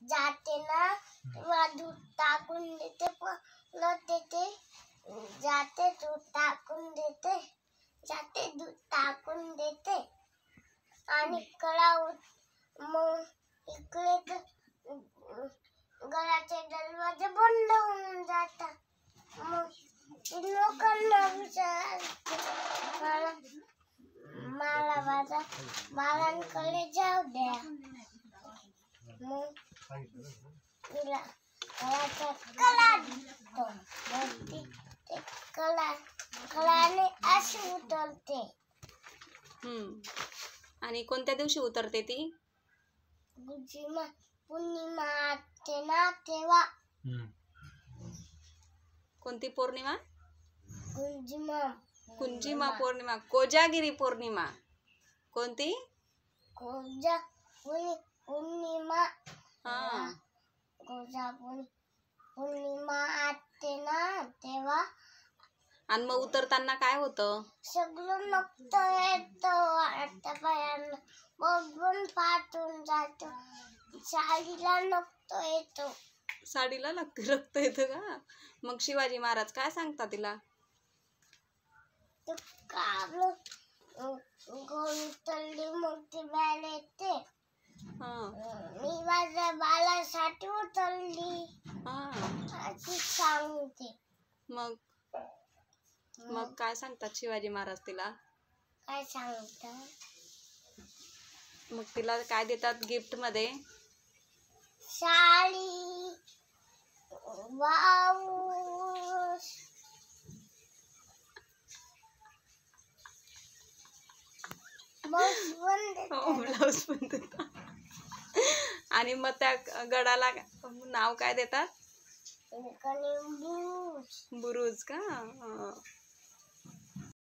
जाते ना तेव्हा दूध टाकून देते, परत येते, जाते दूध टाकून देते, जाते दूध टाकून देते आणि मग इकडे घराचे दरवाजे बंद होऊन जातात. मग लोकांना विचारते मला माझ्या बाळांकडे जाऊ द्या. मग तिला कला दिसतो, मग ते कलाने अशी उतरते. आणि कोणत्या दिवशी उतरते ती? पौर्णिमा असते ना तेव्हा. कोणती पौर्णिमा? कुंजिमा पौर्णिमा. कोजागिरी पौर्णिमा. कोणती? पौर्णिमा. हा, पौर्णिमा असते ना तेव्हा. आणि मग उतरताना काय होतं? सगळं नक्त येतं वाटतं पायांना, बघून पाठवून जातो. साडीला नक्त येतो. साडीला रक्त येतं का? मग शिवाजी महाराज काय सांगतात तिला? तू का उतरली, मग ती बाळ येते. मी माझ्या बाळासाठी उतरली अशी सांगते. मग काय सांगतात शिवाजी महाराज तिला? काय सांगतात? मग तिला काय देतात गिफ्ट मध्ये? साडी, ब्लाऊज, ब्लाऊज पण देतात. आणि मग त्या गडाला नाव काय देतात? बुरुज. बुरुज का?